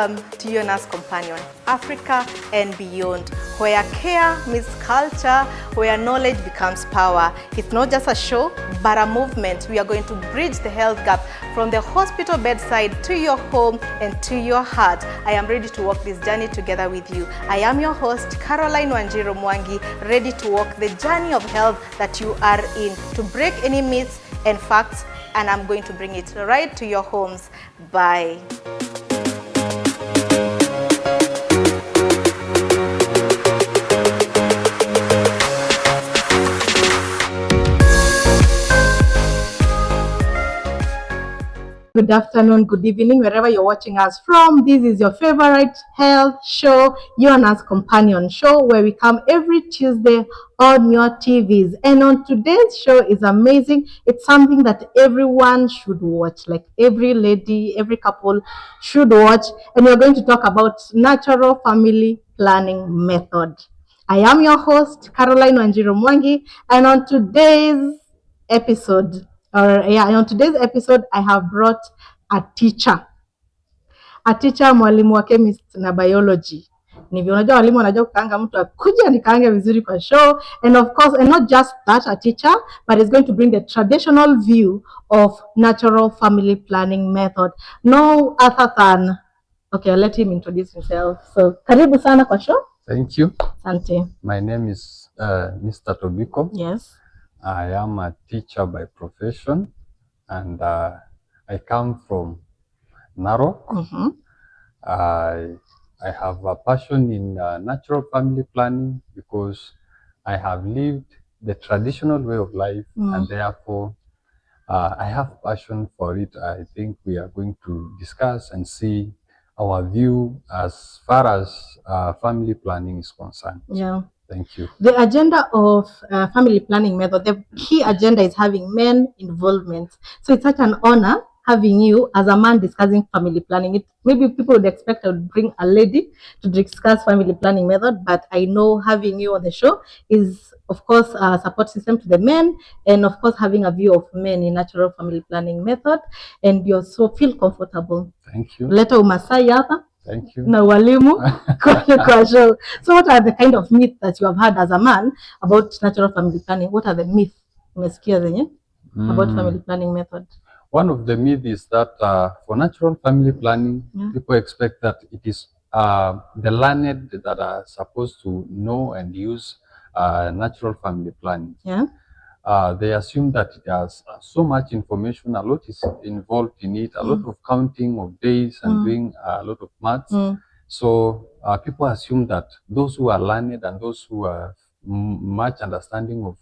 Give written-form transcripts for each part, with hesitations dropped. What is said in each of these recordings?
Welcome to your nurse companion, Africa and beyond, where care meets culture, where knowledge becomes power. It's not just a show, but a movement. We are going to bridge the health gap from the hospital bedside to your home and to your heart. I am ready to walk this journey together with you. I am your host, Caroline Wanjiru Mwangi, ready to walk the journey of health that you are in, to break any myths and facts, and I'm going to bring it right to your homes. Bye. Good afternoon, good evening, wherever you're watching us from. This is your favorite health show, Your Nurse Companion Show, where we come every Tuesday on your TVs. And on today's show is amazing. It's something that everyone should watch, like every lady, every couple should watch. And we're going to talk about natural family planning method. I am your host, Caroline Wanjiru Mwangi, and on today's episode, on today's episode, I have brought a teacher, mwalimu wa chemist na biology. Nivyo unajua walimu wanajua kukaanga mtu akuja nikaange vizuri kwa show, and of course, and not just that, a teacher, but is going to bring the traditional view of natural family planning method. No other than, okay, I'll let him introduce himself. So, karibu sana kwa show. Thank you. Asante. My name is Mr. Tobiko. Yes. I am a teacher by profession, and I come from Narok. Mm-hmm. I have a passion in natural family planning because I have lived the traditional way of life, and therefore I have passion for it. I think we are going to discuss and see our view as far as family planning is concerned. Yeah. Thank you. The agenda of family planning method, the key agenda is having men involvement. So it's such an honor having you as a man discussing family planning. Maybe people would expect I would bring a lady to discuss family planning method, but I know having you on the show is, of course, a support system to the men, and of course, having a view of men in natural family planning method, and you so feel comfortable. Thank you. Leta umasai hapa. Thank you. Na walimu kwa show. So what are the kind of myths that you have heard as a man about natural family planning? What are the myths umesikia zenye about family planning method? One of the myths is that for natural family planning, people expect that it is the learned that are supposed to know and use natural family planning. Yeah. They assume that it has so much information, a lot is involved in it, a lot of counting of days and doing a lot of maths. So people assume that those who are learned and those who are much understanding of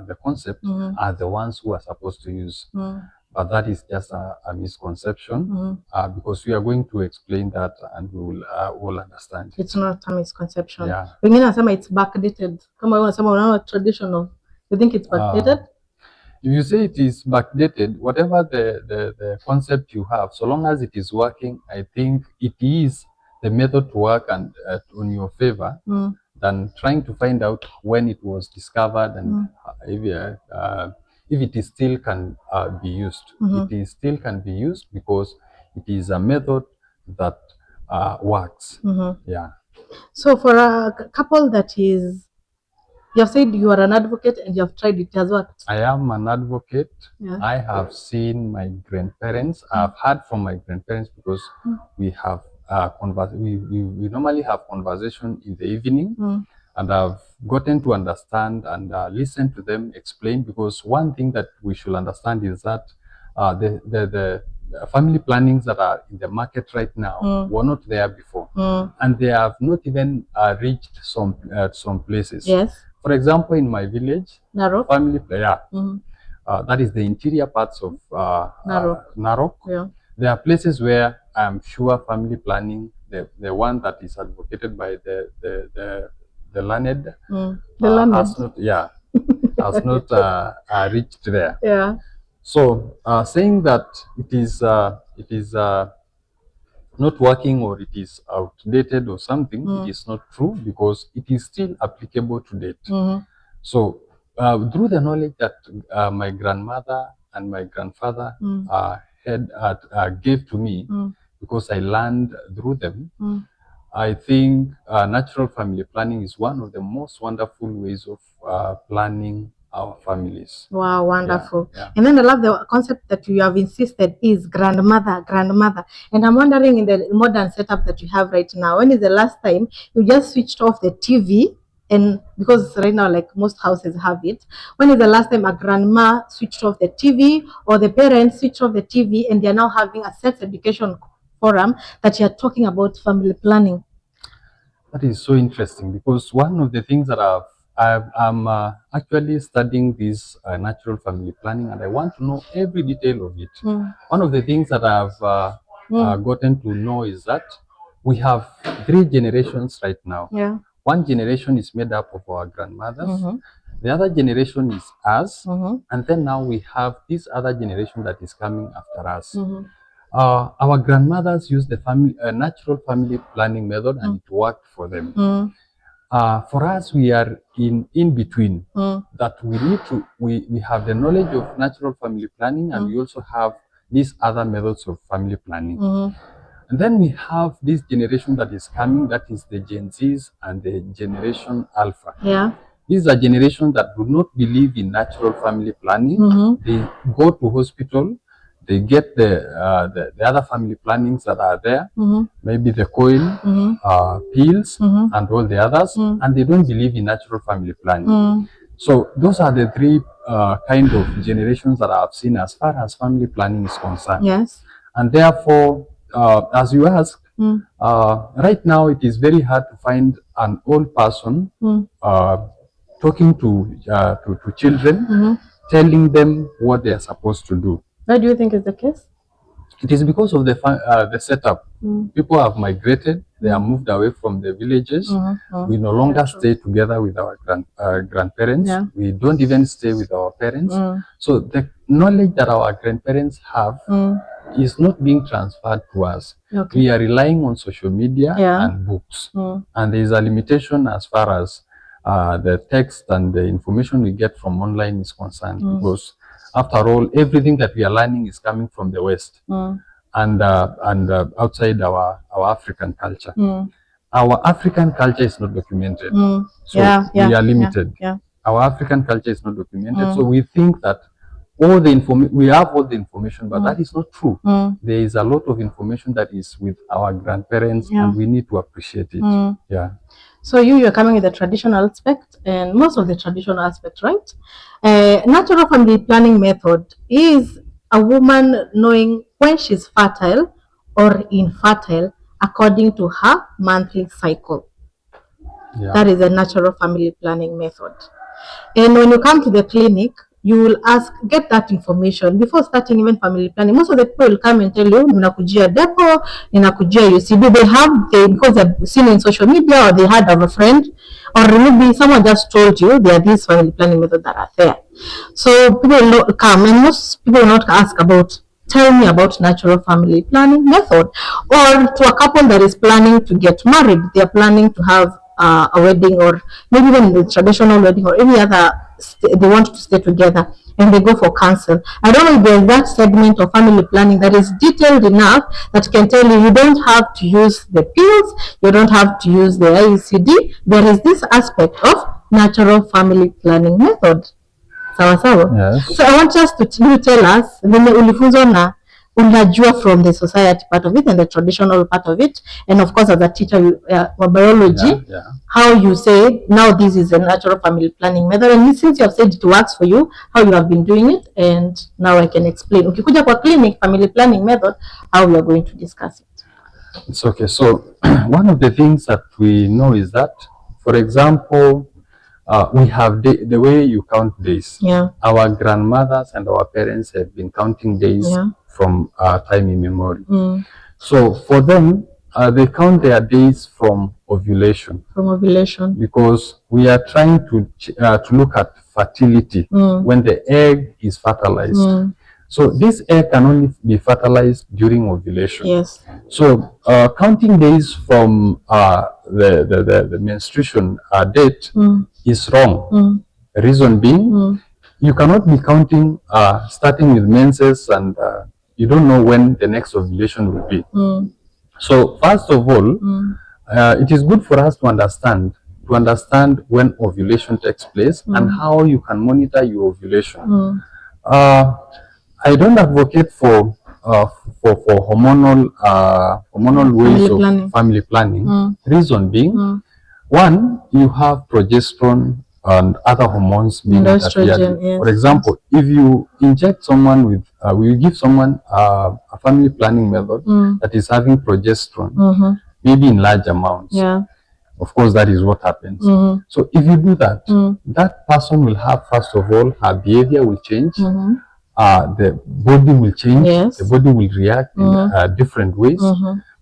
the concept are the ones who are supposed to use. But that is just a misconception because we are going to explain that and we will understand. It's not a misconception. Yeah. Wengine wanasema it's backdated. Kama wanasema unaona traditional. You think it's backdated? If you say it is backdated, whatever the concept you have, so long as it is working, I think it is the method to work and on your favor than trying to find out when it was discovered and if it is still can be used. It is still can be used because it is a method that works. Yeah. So for a couple that is, you have said you are an advocate and you have tried it as worked. I am an advocate. Yeah. I have seen my grandparents. I've heard from my grandparents because we have we normally have conversation in the evening, and I've gotten to understand and listen to them explain, because one thing that we should understand is that the family plannings that are in the market right now were not there before, and they have not even reached some places. Yes. For example, in my village, Narok. family that is the interior parts of Narok. Yeah. There are places where I'm sure family planning, the one that is advocated by the learned, has not reached there. Yeah. So saying that it is not working or it is outdated or something, it is not true, because it is still applicable to date. So through the knowledge that my grandmother and my grandfather gave to me, because I learned through them. I think natural family planning is one of the most wonderful ways of planning our families. Wow, wonderful. Yeah. And then I love the concept that you have insisted is grandmother. And I'm wondering, in the modern setup that you have right now, when is the last time you just switched off the TV? And because right now, like most houses have it, when is the last time a grandma switched off the TV, or the parents switched off the TV, and they're now having a sex education forum that you're talking about family planning? That is so interesting, because one of the things that I'm actually studying this natural family planning, and I want to know every detail of it. One of the things that I've gotten to know is that we have 3 generations right now. Yeah. One generation is made up of our grandmothers. The other generation is us. And then now we have this other generation that is coming after us. Our grandmothers used the natural family planning method, and it worked for them. For us, we are in between. That we have the knowledge of natural family planning, and we also have these other methods of family planning. And then we have this generation that is coming, that is the Gen Zs and the Generation Alpha. Yeah. These are generations that do not believe in natural family planning. They go to hospital, they get the other family plannings that are there, maybe the coil, pills, and all the others, and they don't believe in natural family planning. So those are the 3 kind of generations that I've seen as far as family planning is concerned. Yes. And therefore, as you asked, right now it is very hard to find an old person talking to children, telling them what they are supposed to do. Why do you think is the case? It is because of the setup. People have migrated. They are moved away from the villages. We no longer stay together with our grandparents. Yeah. We don't even stay with our parents. So the knowledge that our grandparents have is not being transferred to us. Okay. We are relying on social media and books. And there is a limitation as far as the text and the information we get from online is concerned, because after all, everything that we are learning is coming from the West and outside our African culture. Our African culture is not documented, so we are limited. Our African culture is not documented, so we think that we have all the information, but that is not true. There is a lot of information that is with our grandparents, and we need to appreciate it. Yeah. So you're coming with the traditional aspect, and most of the traditional aspect, right? Natural family planning method is a woman knowing when she's fertile or infertile according to her monthly cycle. Yeah. That is a natural family planning method. And when you come to the clinic, you will get that information before starting even family planning. Most of the people will come and tell you, ninakujia depo, ninakujia UCB. Because they've seen in social media, or they heard of a friend, or maybe someone just told you there are these family planning methods that are there. So people will not come, and most people will not ask about, tell me about natural family planning method. Or to a couple that is planning to get married, they are planning to have a wedding, or maybe even the traditional wedding, or any other, they want to stay together, and they go for counsel. I don't know if there's that segment of family planning that is detailed enough that can tell you don't have to use the pills, you don't have to use the IUCD. There is this aspect of natural family planning method. Sawa sawa. Yes. So I want us to tell us venye ulifunzwa na unajua from the society part of it and the traditional part of it, and of course as a teacher of biology, how you say now this is a natural family planning method, and since you have said it works for you, how you have been doing it, and now I can explain. Ukikuja kwa clinic family planning method, how we are going to discuss it. It's okay. So one of the things that we know is that, for example, we have the way you count days. Yeah. Our grandmothers and our parents have been counting days from time immemorial. So for them, they count their days from ovulation. From ovulation. Because we are trying to look at fertility when the egg is fertilized. So this egg can only be fertilized during ovulation. Yes. So counting days from the menstruation date is wrong. The reason being, you cannot be counting starting with menses, and you don't know when the next ovulation will be. So first of all, it is good for us to understand when ovulation takes place and how you can monitor your ovulation. I don't advocate for hormonal ways of family planning. Reason being, one, you have progesterone and other hormones being interfered. Yes. For example, if you inject someone with, we give someone a family planning method that is having progesterone, maybe in large amounts. Yeah. Of course, that is what happens. So if you do that, that person will have, first of all, her behavior will change. The body will change. Yes. The body will react in different ways.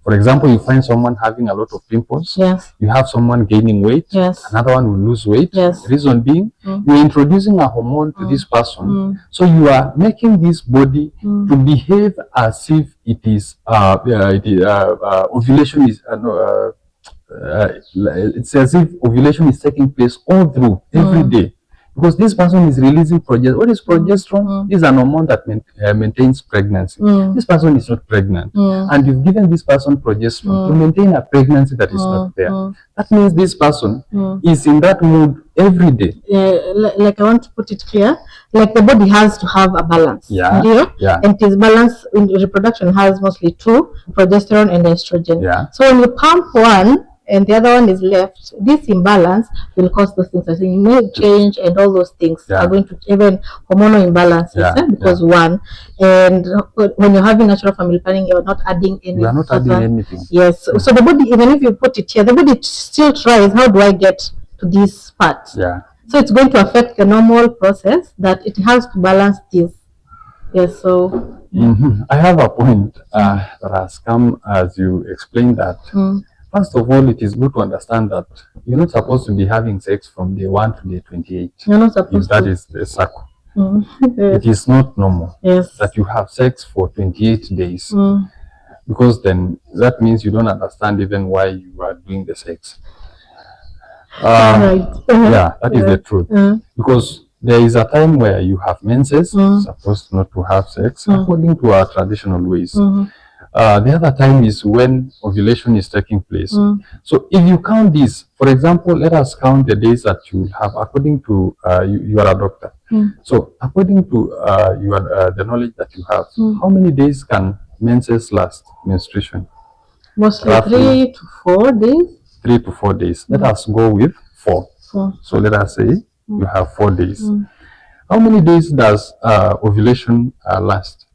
For example, you find someone having a lot of pimples. Yes. You have someone gaining weight. Yes. Another one will lose weight. Yes. Reason being, you're introducing a hormone to this person. So you are making this body to behave as if it is, ovulation is, it's as if ovulation is taking place all through, every day. Because this person is releasing progesterone. What is progesterone? This is an hormone that maintains pregnancy. This person is not pregnant. And you've given this person progesterone to maintain a pregnancy that is not there. That means this person is in that mood every day. Like I want to put it clear, like the body has to have a balance. Yeah. Yeah. And this balance in reproduction has mostly two, progesterone and estrogen. Yeah. So when you pump one, and the other one is left, this imbalance will cause those things. I think mood change and all those things are going to, even hormonal imbalances, because one, and when you're having natural family planning, you're not adding anything. You are not adding anything. Yes. So the body, even if you put it here, the body still tries, how do I get to this part? Yeah. So it's going to affect the normal process that it has to balance this. Yes. So I have a point that has come as you explained that. First of all, it is good to understand that you're not supposed to be having sex from day 1 to day 28. You're not supposed to. That is the cycle. Yes. It is not normal that you have sex for 28 days. Because then that means you don't understand even why you are doing the sex. Right. Yeah, that is the truth. Because there is a time where you have menses, supposed not to have sex, according to our traditional ways. The other time is when ovulation is taking place. So if you count this, for example, let us count the days that you have according to, you are a doctor. So according to the knowledge that you have, how many days can menses last, menstruation? Mostly roughly 3 to 4 days. 3 to 4 days. Let us go with 4. So let us say you have 4 days. How many days does ovulation last?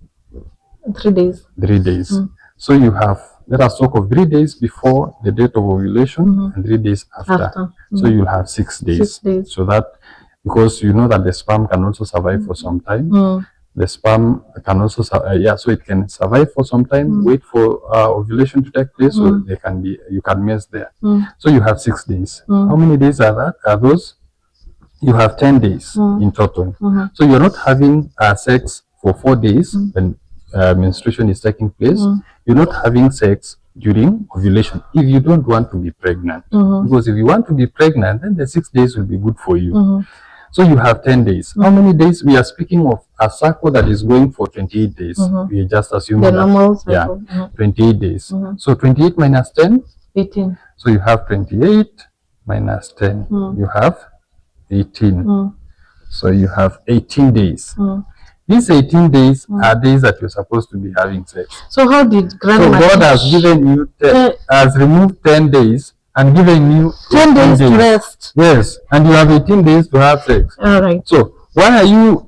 3 days. 3 days. So you have, let us talk of 3 days before the date of ovulation and 3 days after. So you'll have 6 days. 6 days. So that, because you know that the sperm can also survive for some time. The sperm can also, so it can survive for some time, wait for ovulation to take place, so they can be, you can mess there. So you have 6 days. How many days are those? You have 10 days in total. So you're not having sex for 4 days when menstruation is taking place. You're not having sex during ovulation if you don't want to be pregnant. Because if you want to be pregnant, then the 6 days will be good for you. So you have 10 days. How many days? We are speaking of a cycle that is going for 28 days. We just assume the normal cycle. 28 days. So 28 minus 10? 18. So you have 28 minus 10. You have 18. So you have 18 days. These 18 days are days that you're supposed to be having sex. So how did grandma? So God has given you, has removed 10 days and given you 10 days to rest. Yes, and you have 18 days to have sex. All right. So why do you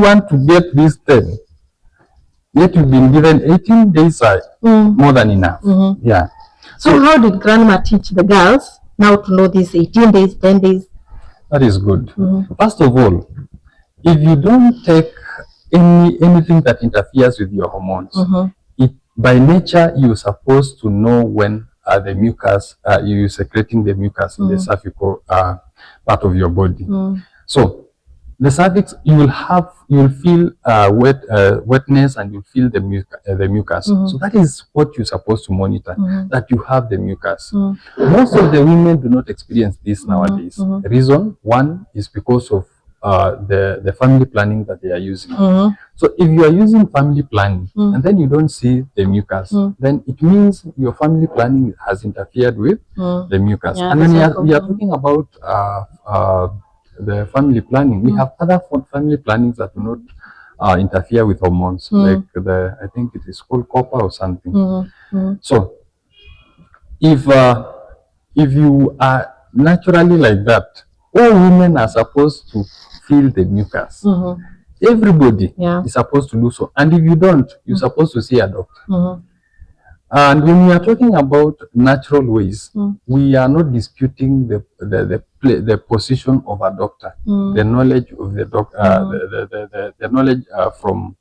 want to get these 10? Yet you've been given 18 days more than enough. Yeah. So how did grandma teach the girls now to know these 18 days, 10 days? That is good. First of all, if you don't take anything that interferes with your hormones, by nature you're supposed to know when the mucus, you're secreting the mucus in the cervical part of your body. So the cervix, you will feel wetness, and you'll feel the mucus. So that is what you're supposed to monitor, that you have the mucus. Most of the women do not experience this nowadays. The reason, one, is because of the family planning that they are using. So if you are using family planning and then you don't see the mucus, then it means your family planning has interfered with the mucus. Yeah, and when we are talking about the family planning, we have other family plannings that do not interfere with hormones, like I think it is called copper or something. So if you are naturally like that, all women are supposed to feel the mucus. Everybody is supposed to do so, and if you don't, you're supposed to see a doctor. And when we are talking about natural ways, we are not disputing the position of a doctor, the knowledge of the doctor, the knowledge from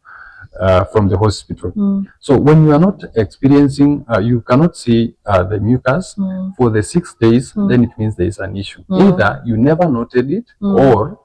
the hospital. So when you are not experiencing, you cannot see the mucus for the 6 days, then it means there is an issue. Either you never noted it, or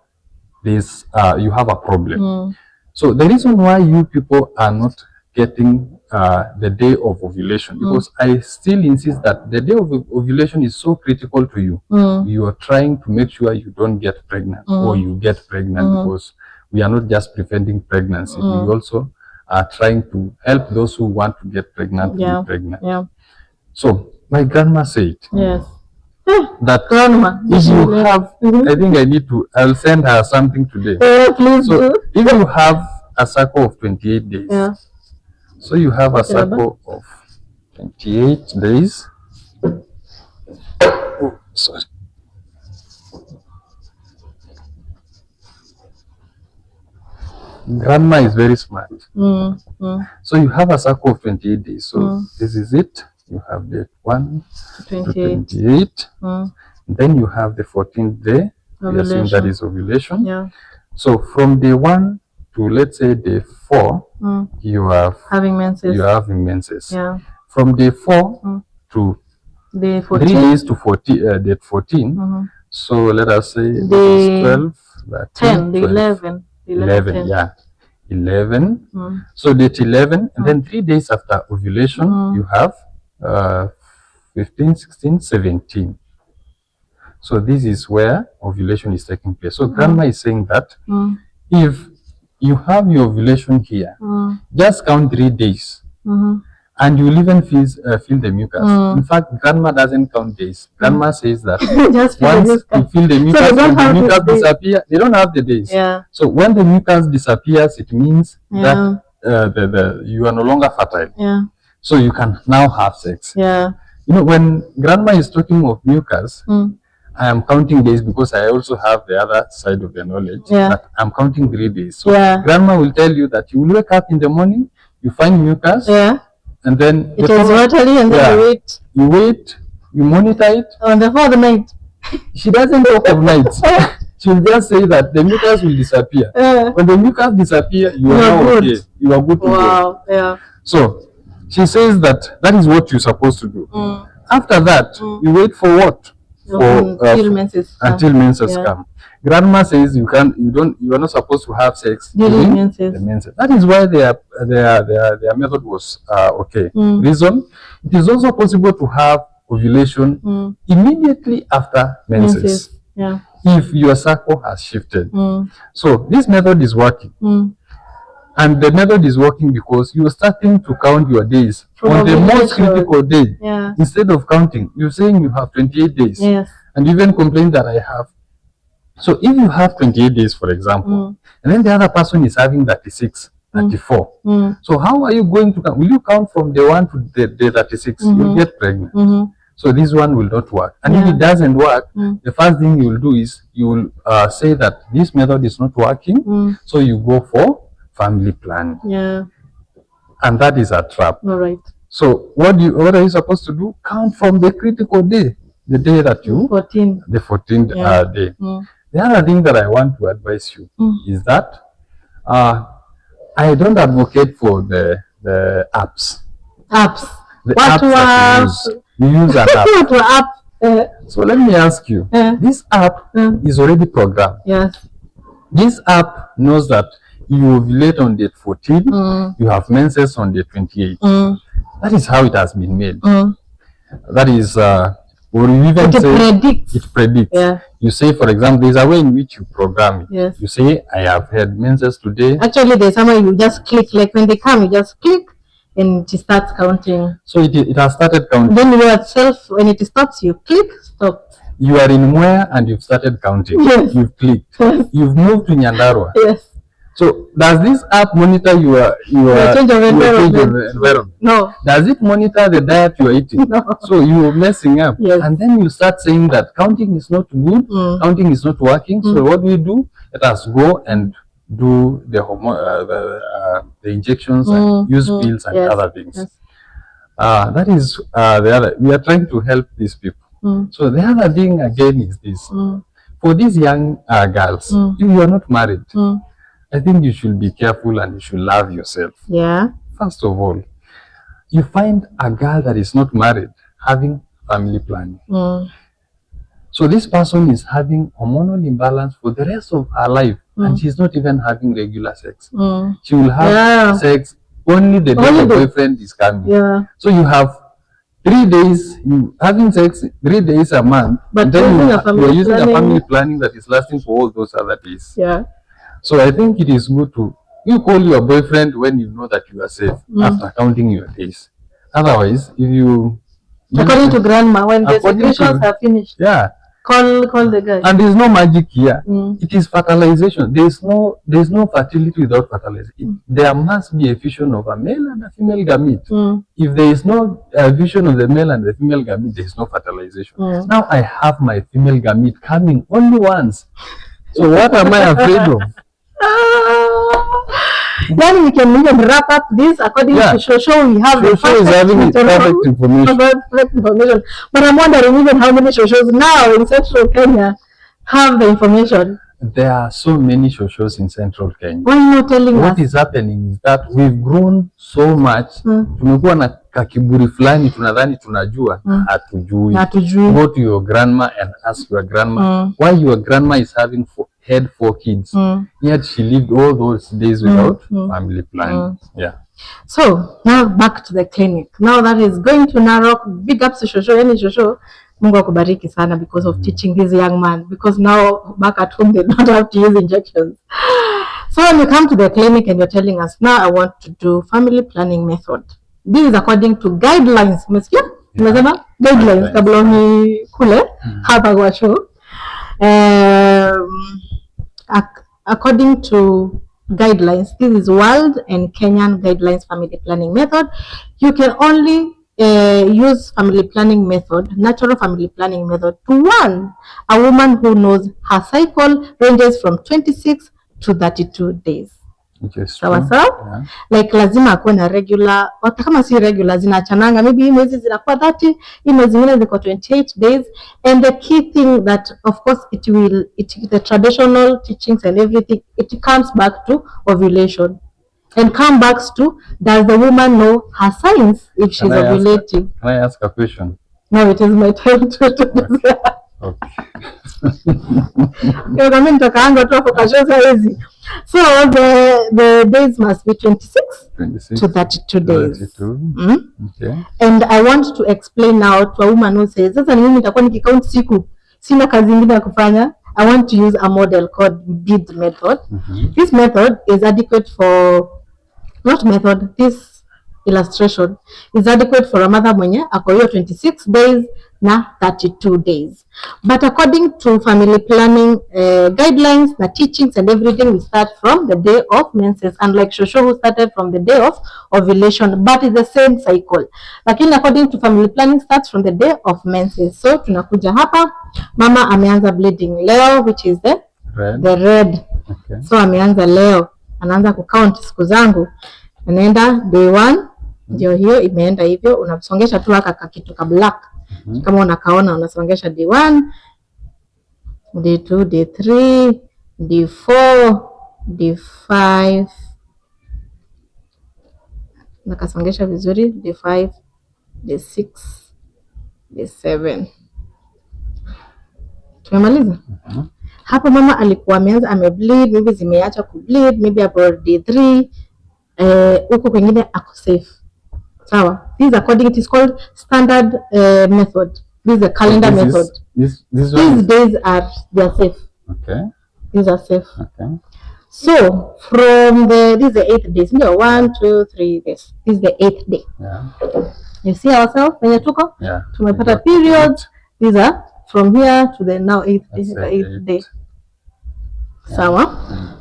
there's you have a problem. So the reason why you people are not getting the day of ovulation, because I still insist that the day of ovulation is so critical to you. You are trying to make sure you don't get pregnant, or you get pregnant, because we are not just preventing pregnancy. We also are trying to help those who want to get pregnant to be pregnant. So my grandma said that Grandma, if you have, I think I'll send her something today. Please So do. if you have a cycle of 28 days, so you have a cycle of 28 days. Oh, sorry. Grandma is very smart. So you have a cycle of 28 days. So this is it. You have the 1 to 28. Then you have the 14th day. We assume that is ovulation. So from day 1 to, let's say, day 4, you are having menses. From day 4 to day 14. 3 days to 40, day 14. So let us say day 12, 13, 12, 11, 11. So date 11, and then 3 days after ovulation, you have 15, 16, 17. So this is where ovulation is taking place. So grandma is saying that if you have your ovulation here, just count 3 days. And you will even feel the mucus. In fact, grandma doesn't count days. Grandma says that once you feel the mucus, when the mucus disappears, they don't have the days. So when the mucus disappears, it means that you are no longer fertile. So you can now have sex. You know, when grandma is talking of mucus, I am counting days because I also have the other side of the knowledge that I'm counting 3 days. So grandma will tell you that you will wake up in the morning, you find mucus, and then it is watery, and then you wait, you monitor it. On the 4th night. She doesn't talk of nights. She will just say that the mucus will disappear. When the mucus disappears, you are now okay. You are good to go. So she says that is what you're supposed to do. After that, you wait for what? Until menses come. Grandma says you are not supposed to have sex during the menses. That is why their method was okay. Reason: it is also possible to have ovulation immediately after menses. If your cycle has shifted. So this method is working. And the method is working because you're starting to count your days on the most critical day. Instead of counting, you're saying you have 28 days. And you even complain that I have. So if you have 28 days, for example, and then the other person is having 36, 34. So how are you going to count? Will you count from day 1 to day 36? You'll get pregnant. So this one will not work. And if it doesn't work, the first thing you will do is you will say that this method is not working. So you go for family planning. And that is a trap. All right. So what are you supposed to do? Count from the critical day, the day that you, the 14th day. The other thing that I want to advise you is that I don't advocate for the apps. The what apps that you use an app. So let me ask you, this app is already programmed. This app knows that you ovulate on date 14, you have menses on date 28. That is how it has been made. That is or you even it say predicts. It predicts. Yeah. You say, for example, there's a way in which you program it. Yes. You say, I have had menses today. Actually, there's somewhere you just click, like when they come, you just click and it starts counting. So it has started counting. Then you yourself, when it stops, you click, stop. You are in where and you've started counting. Yes. You've clicked. Yes. You've moved to Nyandarua. Yes. So does this app monitor your change of environment? No. Does it monitor the diet you are eating? No. So you are messing up. Yes. And then you start saying that counting is not good, counting is not working. So what do? Let us go and do the the injections and use pills and other things. Yes. That is the other. We are trying to help these people. So the other thing again is this: for these young girls, if you are not married, I think you should be careful and you should love yourself. Yeah. First of all, you find a girl that is not married having family planning. So this person is having hormonal imbalance for the rest of her life, and she's not even having regular sex. She will have sex only the day the boyfriend is coming. Yeah. So you have 3 days, you having sex 3 days a month, but then you are using a family planning that is lasting for all those other days. Yeah. So I think it is good to you call your boyfriend when you know that you are safe after counting your days. Otherwise, if you according to grandma, when the secretions are finished, call the guy. And there's no magic here. It is fertilization. There's no fertility without fertilization. There must be a fusion of a male and a female gamete. If there is no fusion of the male and the female gamete, there is no fertilization. Now I have my female gamete coming only once. So what am I afraid of? Then we can even wrap up this according to Shosho. We have Shosho is having perfect information. But I'm wondering even how many Shoshos now in Central Kenya have the information. There are so many Shoshos in Central Kenya. Why are you not telling us? What is happening is that we've grown so much. Tumekuwa na kakiburi fulani tunadhani tunajua, hatujui. Go to your grandma and ask your grandma why your grandma is having had 4 kids. Yet she lived all those days without family planning. Yeah. So now back to the clinic. Now that is going to Narok. Big ups to Shosho. Any Shosho, Mungu akubariki sana because of teaching this young man. Because now back at home they don't have to use injections. So when you come to the clinic and you're telling us, now I want to do family planning method. This is according to guidelines. Umesikia? Umesema guidelines kabla ni kule hapa kwa show. According to guidelines, this is world and Kenyan guidelines family planning method. You can only use family planning method, natural family planning method, to one, a woman who knows her cycle ranges from 26 to 32 days. Sawa sawa? Like lazima akuwe na regular, hata kama si regular zinachananga, maybe hii mwezi zinakuwa 30, hii mwezi zingine ziko 28 days. And the key thing that of course the traditional teachings and everything, it comes back to ovulation. And come back to, does the woman know her signs if she's ovulating? Can I ask a question? No, it is my time to do that. Okay. So the days must be 26 to 32 days. 32. Okay. And I want to explain now to a woman who says, sasa mimi nitakuwa nikikaunt siku, sina kazi nyingine ya kufanya. I want to use a model called BID method. This method is adequate for, not method, this illustration is adequate for a mother mwenye ako hiyo 26 days na 32 days. But according to family planning guidelines, the teachings and everything, we start from the day of menses, unlike Shosho who started from the day of ovulation, but it's the same cycle. Lakini according to family planning starts from the day of menses. So tunakuja hapa, mama ameanza bleeding leo, which is the red. Okay. So ameanza leo, anaanza kucount siku zangu, anaenda day 1, ndio hiyo imeenda hivyo, unasongesha tu haka kitu ka black. Kama unakaona unasongesha day 1, day 2, day 3, day 4, day 5. Nakasongesha vizuri, day 5, day 6, day 7. Tumemaliza? Hapo mama alikuwa ameanza amebleed, maybe zimeacha kubleed, maybe about day 3, huko kwingine ako safe. Sawa. This according, it is called standard method. This is the calendar method. These days they are safe. Okay. These are safe. Okay. So from this is the 8th day. No, 1, 2, 3 days. This is the 8th day. Yeah. You see ourselves when you took off? Yeah. Tumepata periods. These are from here to the now 8th day. Sawa,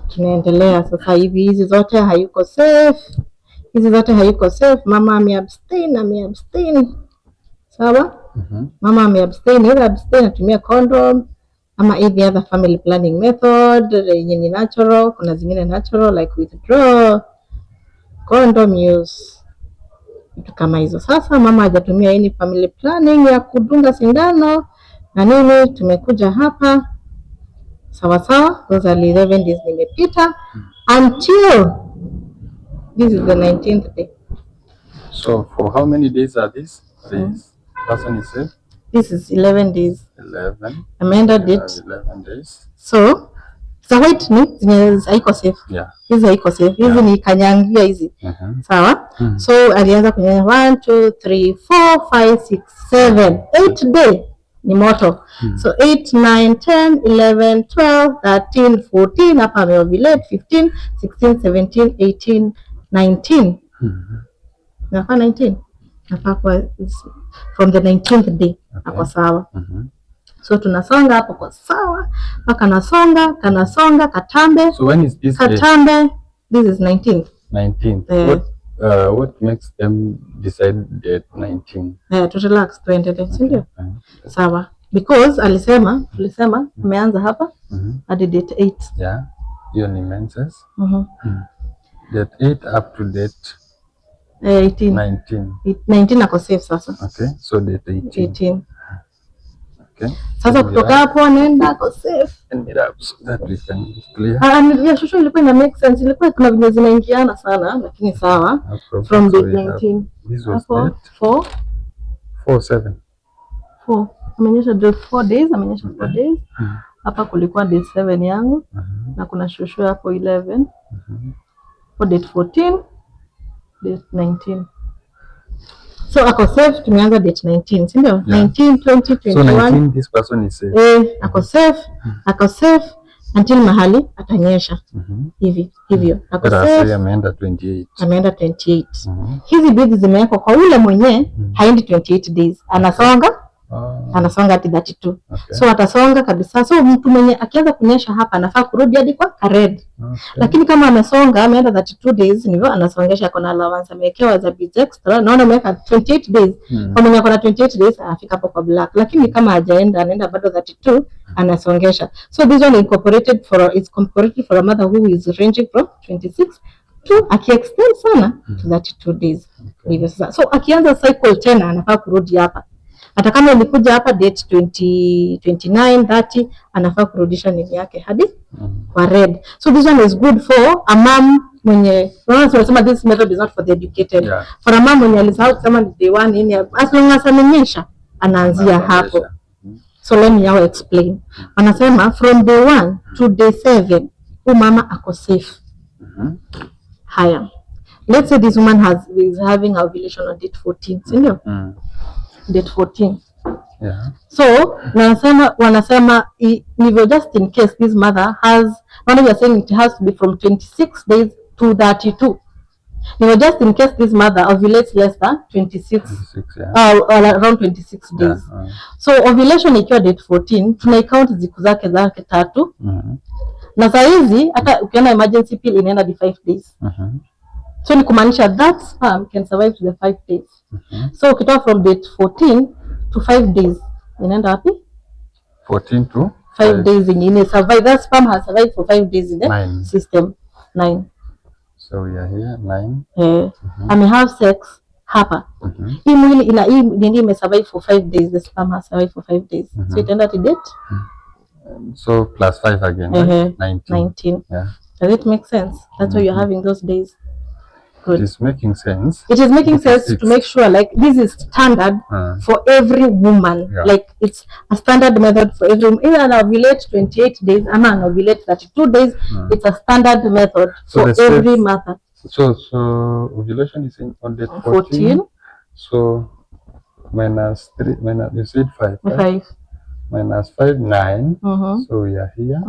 tunaendelea sasa hivi. Hizi zote hayuko safe, Mama ameabstain. Sawa, mama ameabstain, either abstain atumia condom ama any other family planning method yenye ni natural. Kuna zingine natural like withdraw, condom use, vitu kama hizo. Sasa mama hajatumia any family planning ya kudunga sindano na nini. Tumekuja hapa sawa, those are 11 days nimepita until this is the 19th day. So for how many days are these? This person is safe? This is 11 days. 11. Ameenda date. 11 days. So white ni haiko safe. Yeah. Hizi haiko safe. Hizi ni kanyangia hizi. Sawa? So alianza kunyanya 1 2 3 4 5 6 7 8 day ni moto. So 8 9 10 11 12 13 14 hapa ameovulate 15 16 17 18 19. Nafaa 19. Nafaa kwa from the 19th day. Hapo sawa. So tunasonga hapo kwa sawa. Kanasonga katambe. So when is this katambe day? This is 19th. 19th. What makes them decide at 19? To relax, tuendelee, si ndio? Sawa. Because tulisema tumeanza hapa hadi date 8. Yeah. Hiyo ni menses. Date 8 up to date 18. 19 ako safe sasa. Okay. So date 18. Okay. Sasa kutoka hapo nenda ako safe. And it up so that we can be clear. Ya shushu ilikuwa ina make sense. Ilikuwa kuna vinyo zinaingiana sana lakini sawa. From date 19. This was hapo 4 7. Amenyesha date 4 days, amenyesha 4 days. Hapa kulikuwa date 7 yangu na kuna shushu hapo 11. For date 14, date 19. So ako safe, tumeanza date 19, si ndio? 19, 20, 21. So 19 this person is safe. Ako safe until mahali atanyesha. Hivyo. Ako safe. Ameenda 28. Hizi beads zimewekwa kwa ule mwenye haendi 28 days. Anasonga hadi 32. Okay. So atasonga kabisa. So mtu mwenye akianza kunyesha hapa anafaa kurudi hadi kwa red. Okay. Lakini kama amesonga ameenda 32 days ndivyo anasongesha, kuna allowance amewekewa za beads extra. Naona ameweka 28 days. Kwa mwenye akona 28 days afika hapo kwa black. Lakini kama hajaenda anaenda bado 32 anasongesha. So this one incorporated for a mother who is ranging from 26 to aki-extend sana to 32 days. Hivyo sasa. So akianza cycle tena anafaa kurudi hapa. Hata kama ulikuja hapa date 20, 29, 30 anafaa kurudisha nini yake hadi kwa red. So this one is good for a mom mwenye wanasema this method is not for the educated. Yeah. For a mom mwenye alisahau kusema day 1 nini, as long as amenyesha anaanzia hapo. So let me now explain. Wanasema from day 1 to day 7 mama ako safe. Haya. Let's say this woman is having ovulation on date 14, si ndio? Date 14. Yeah. So wanasema even just in case this mother has, one of you are saying it has to be from 26 days to 32. Even just in case this mother ovulates less than 26 yeah. Around 26 days. Yeah. So ovulation ikiwa date 14 tunaicount siku zake 3. Na saa hizi hata ukiona emergency pill inaenda di 5 days. So ni kumaanisha that sperm can survive to the 5 days. So ukitoa from date 14 to 5 days inaenda wapi? 14 to 5 days in survive. That sperm has survived for 5 days in the system. 9. So we are here 9. Ame have sex hapa. Hii mwili hii ndio imesurvive for 5 days. The sperm has survived for 5 days. So itaenda to date. So plus 5 again. 19. Yeah. Does it make sense? That's why you're having those days. Good. It is making sense. It is making sense to make sure like this is standard for every woman. Yeah. Like it's a standard method for every woman. Even an ovulate 28 days, an ovulate 32 days, it's a standard method for every mother. So ovulation is on date 14. So minus 3, minus, you said 5, right? 5. Minus 5, 9. So we are here.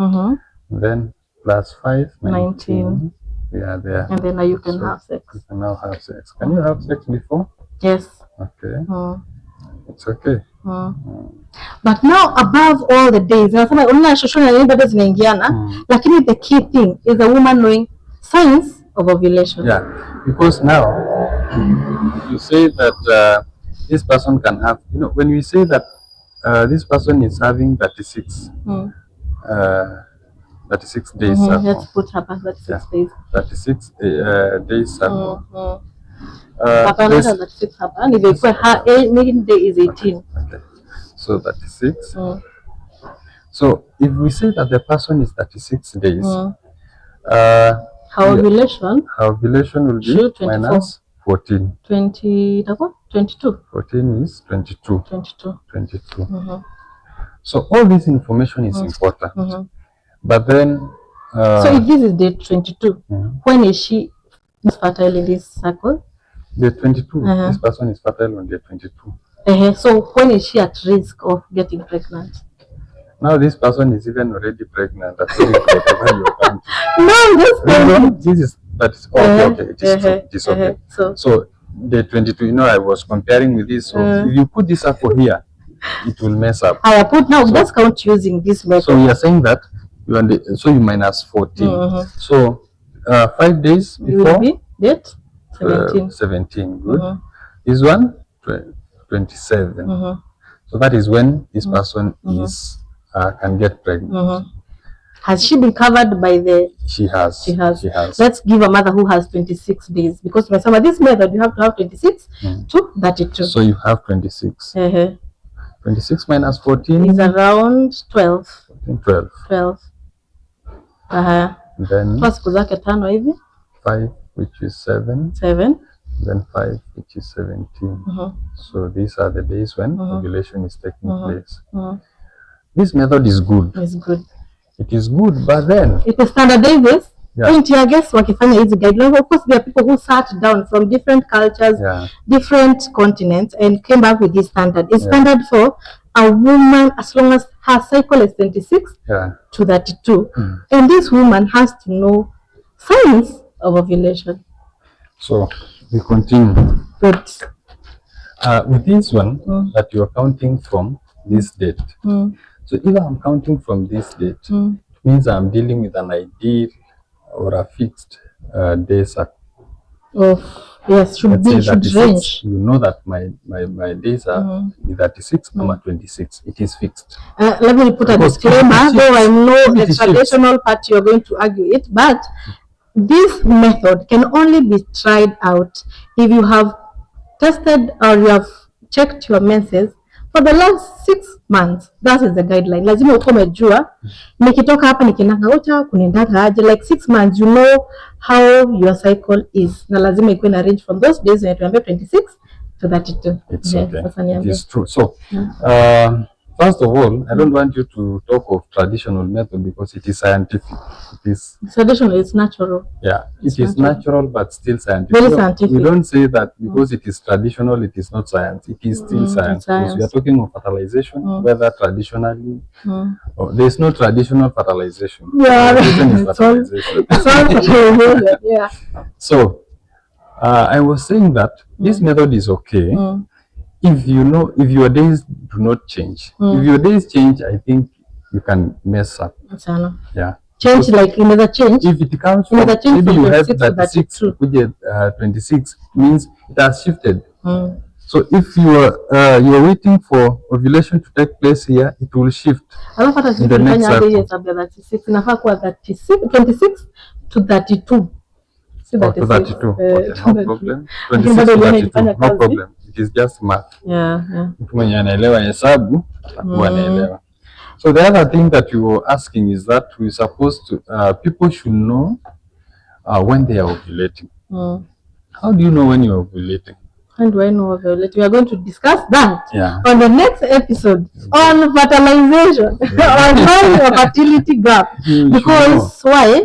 Then plus 5, 19. We are there. And then now you can have sex. You can now have sex. Can you have sex before? Yes. Okay. It's okay. But now above all the days, lakini the key thing is the woman knowing signs of ovulation. Yeah, because now you say that this person can have, when we say that this person is having 36 days. Let's put her past 36 days. 36 days. Her maiden day is 18. Okay. So 36. So if we say that the person is 36 days, her ovulation will be minus 14. 22. 14 is 22. 22. So all this information is important. But then... so if this is day 22, when is she fertile in this cycle? Day 22. This person is fertile on day 22. So when is she at risk of getting pregnant? Now this person is even already pregnant. Whatever you're counting. No, this is okay. It is true. It is okay. So day 22. I was comparing with this. So if you put this up for here, it will mess up. I put now. Let's count using this method. So we are saying that you minus 14. So 5 days before. Will be date 17. 17. Good. This one 27. So that is when this person is can get pregnant. Has she been covered by the? She has. She has. Let's give a mother who has 26 days, because by some of this method you have to have 26 to 32. So you have 26. 26 minus 14 is around 12. 12. Then 5, which is 7. Then 5, which is 17. So these are the days when ovulation is taking place. This method is good. It's good. It is good, but then it standardizes. I guess wakifanya hizi guidelines. Of course, there are people who sat down from different cultures, different continents, and came back with this standard. It's standard for a woman as long as her cycle is 26 to 32, and this woman has to know signs of ovulation. So we continue. Good. With this one that you are counting from this date. So if I'm counting from this date, it means I'm dealing with an ideal or a fixed day cycle. Yes, should range. You know that my days are 36, I'm 26. It is fixed. Let me put a disclaimer, though I know the traditional part you're going to argue it, but this method can only be tried out if you have tested or you have checked your menses for the last 6 months. That is the guideline. Lazima uko umejua nikitoka hapa nikinanga uta kunindaga aje, like 6 months you know how your cycle is. Na lazima ikuwe na range from those days when you 26 to 32. It's okay. It is true. So first of all, I don't want you to talk of traditional method because it is scientific. It is traditional. It's natural. Yeah, it is natural, but still scientific. Very scientific. We don't say that because it is traditional, it is not science. It is still science. Because we are talking of fertilization, whether traditionally, there is no traditional fertilization. Fertilization is fertilization. Yeah. So I was saying that this method is okay. If your days do not change. If your days change, I think you can mess up. Yeah. Change, like another change. If it comes from maybe you have 36 to 26, means it has shifted. So if you are waiting for ovulation to take place here, it will shift. In the next cycle. 26 to 32. To 32. Okay, no problem. 26 to 32, no problem. It is just math. Mtu mwenye anaelewa hesabu atakuwa anaelewa. So the other thing that you were asking is that we supposed to people should know when they are ovulating. How do you know when you are ovulating? How do I know ovulating? We are going to discuss that on the next episode on fertilization, on your fertility gap. Because why?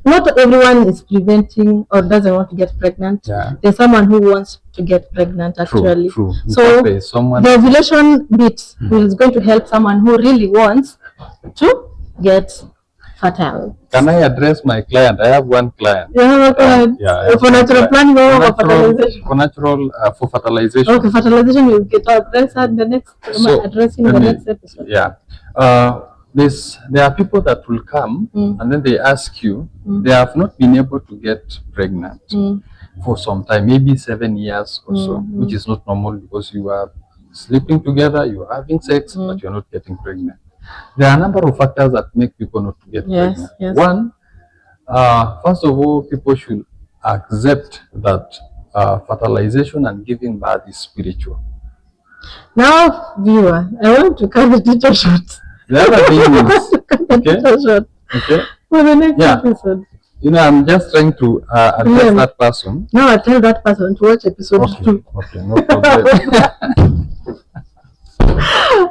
not everyone is preventing or doesn't want to get pregnant. Yeah. There's someone who wants to get pregnant actually. True. So someone... the ovulation bit is going to help someone who really wants to get fertile. Can I address my client? I have one client. You have a client? For natural planning or for fertilization? For fertilization. Okay, fertilization will get addressed at the next next episode. Yeah. There are people that will come and then they ask you, they have not been able to get pregnant for some time, maybe 7 years or so, which is not normal because you are sleeping together, you are having sex, but you're not getting pregnant. There are a number of factors that make people not to get pregnant. Yes. One, first of all, people should accept that fertilization and giving birth is spiritual. Now, viewer, I want to cut the teacher short. The other thing is, okay, for the next episode. You know, I'm just trying to address that person. Now I tell that person to watch episode 2. Okay, no problem.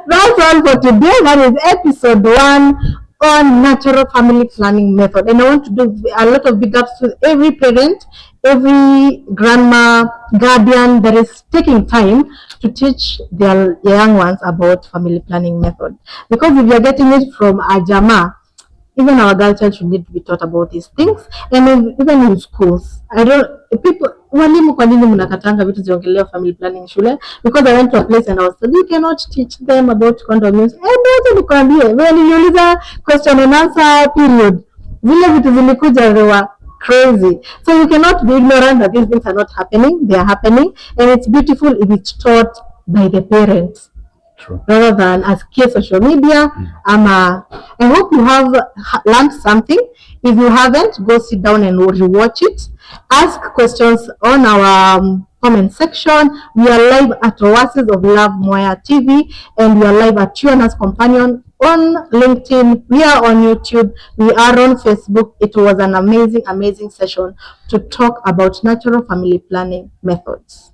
That's all for today. That is episode 1 on natural family planning method. And I want to do a lot of big ups to every parent, every grandma, guardian that is taking time to teach their young ones about family planning method. Because if you're getting it from a jama, even our girl child should need to be taught about these things. And even in schools, walimu kwa nini mnakatanga vitu ziongelewa family planning shule? Because I went to a place and I was told you cannot teach them about condom use. Ndio nikwambie, wewe niliuliza question and answer period. Zile vitu zilikuja they were crazy. So you cannot be ignorant that these things are not happening. They are happening, and it's beautiful if it's taught by the parents. True. Rather than as social media. I hope you have learned something. If you haven't, go sit down and rewatch it. Ask questions on our comment section. We are live at Oasis of Love Moya TV, and we are live at Tuna's Companion on LinkedIn. We are on YouTube. We are on Facebook. It was an amazing session to talk about natural family planning methods.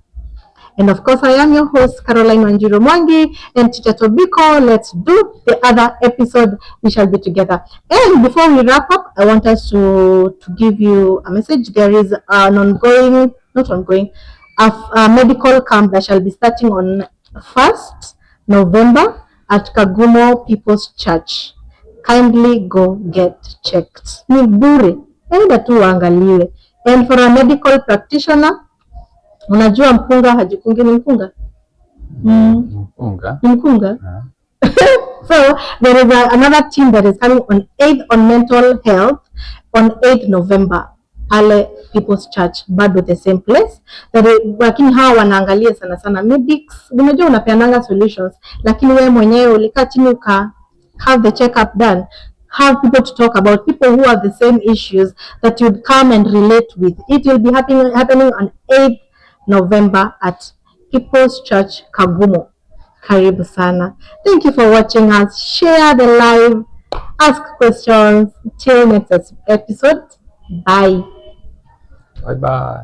And of course, I am your host, Caroline Wanjiru Mwangi, and Teacher Tobiko. Let's do the other episode. We shall be together. And before we wrap up, I want us to give you a message. There is an a medical camp that shall be starting on 1st November at Kagumo People's Church. Kindly go get checked. Ni bure. Enda tu uangaliwe. And for a medical practitioner, unajua mkunga hajikungi ni mkunga? Mkunga? So there is another team that is coming on 8th on mental health on 8th November pale People's Church, bado the same place. Lakini hawa wanaangalia sana medics. Unajua unapeananga solutions, lakini wewe mwenyewe ulikaa chini uka have the check up done. Have people to talk about, people who have the same issues that you'd come and relate with. It will be happening on 8th November at People's Church Kagumo. Karibu sana. Thank you for watching us. Share the live. Ask questions. Till next episode. Bye. Bye.